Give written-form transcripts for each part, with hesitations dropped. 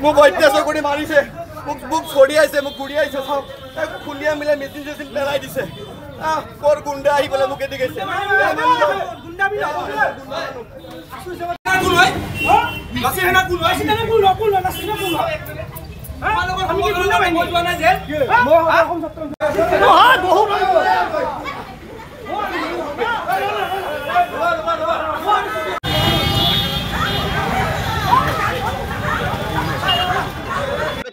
মোক অত্যাচাৰ কৰি মাৰিছে মোক ছড়িয়াইছে মোক ঘূৰিয়াইছে চাওক খুলিয়া মিলাই মেচিন চেচিন পেলাই দিছে কৰ গুণ্ডা আহি পেলাই মোক এদি গৈছে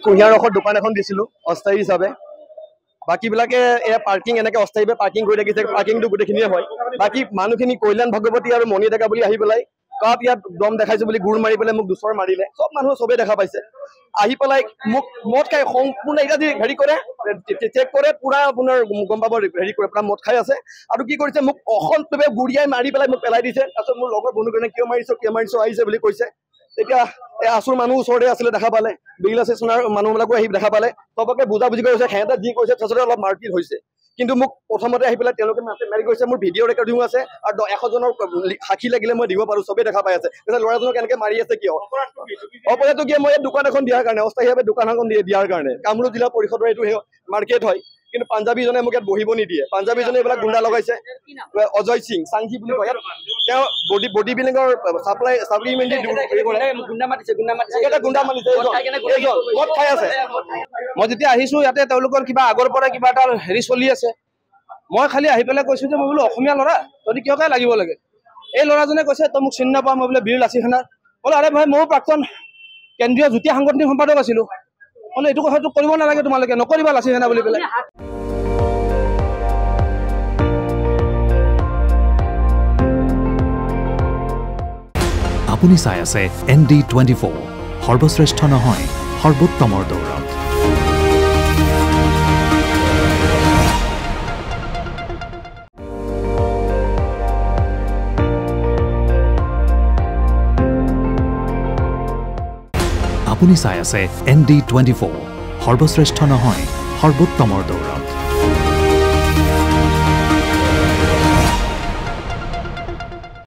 কুঁহিয়াৰ ৰসৰ দোকান এখন দিছিলো অস্থায়ী হিচাপে বাকীবিলাকে এয়া পাৰ্কিং এনেকৈ অস্থায়ীভাৱে পাৰ্কিং কৰি ৰাখিছে পাৰ্কিংটো গোটেইখিনিয়ে হয় বাকী মানুহখিনি কল্যাণ ভগৱতী আৰু মণি ডেকা বুলি আহি পেলাই কাত ইয়াত দম দেখাইছো বুলি গুৰ মাৰি পেলাই মোক দুচৰ মাৰিলে চব মানুহ চবেই দেখা পাইছে আহি পেলাই মোক মদ খাই সম্পূৰ্ণ এতিয়া যদি হেৰি কৰে চেক কৰে পুৰা আপোনাৰ গম পাব হেৰি কৰে পুৰা মদ খাই আছে আৰু কি কৰিছে মোক অসন্তভাৱে গুৰিয়াই মাৰি পেলাই মোক পেলাই দিছে তাৰপিছত মোৰ লগৰ বন্ধুজনে কিয় মাৰিছ আহিছে বুলি কৈছে তেতিয়া আচুৰ মানুহ ওচৰতে আছিলে দেখা পালে বিগলা ষ্টেচনৰ মানুহবিলাকো আহি দেখা পালে চবকে বুজাবুজি কৰিছে সিহঁতে যি কৈছে তাৰপিছতে অলপ মাৰপিট হৈছে কিন্তু মোক প্ৰথমতে আহি পেলাই তেওঁলোকে মাৰি গৈছে মোৰ ভিডিঅ' ৰেকৰ্ডিঙো আছে আৰু 100জনৰ সাক্ষী লাগিলে মই দিব পাৰো চবেই দেখা পাই আছে ল'ৰাজনক কেনেকৈ মাৰি আছে কিয় অপৰাধটো কিয় মই দোকান এখন দিয়াৰ কাৰণে অস্থায়ীভাৱে দোকান এখন দিয়াৰ কাৰণে কামৰূপ জিলা পৰিষদৰ এইটো মাৰ্কেট হয় কিন্তু পাঞ্জাবীজনে মোক ইয়াত বহিব নিদিয়ে পাঞ্জাবীজনে এইবিলাক গুণ্ডা লগাইছে অজয় সিং চাংঘি বুলি কয় তেওঁ বডি বিল্ডিঙৰ চাপ্লিমেণ্টাৰী গুণ্ডা মাতিছে মদ খাই আছে মই যেতিয়া আহিছো ইয়াতে তেওঁলোকৰ কিবা আগৰ পৰা কিবা এটা হেৰি চলি আছে মই খালি আহি পেলাই কৈছো যে মই বোলো অসমীয়া ল'ৰা তহঁতি কিয় কাই লাগিব লাগে এই ল'ৰাজনে কৈছে তই মোক চিনি নাপাওঁ মই বোলে বীৰ লাচিত সেনাৰ বোলে আৰে ভাই ময়ো প্ৰাক্তন কেন্দ্ৰীয় যুটীয়া সাংগঠনিক সম্পাদক আছিলো বোলে এইটো কথাটো কৰিব নালাগে তোমালোকে নকৰিবা লাচিত সেনা বুলি পেলাই আপুনি চাই আছে ND24 সৰ্বশ্ৰেষ্ঠ নহয় সৰ্বোত্তমৰ দৌৰত আপুনি চাই আছে ND24 সৰ্বশ্ৰেষ্ঠ নহয় সৰ্বোত্তমৰ দৌৰত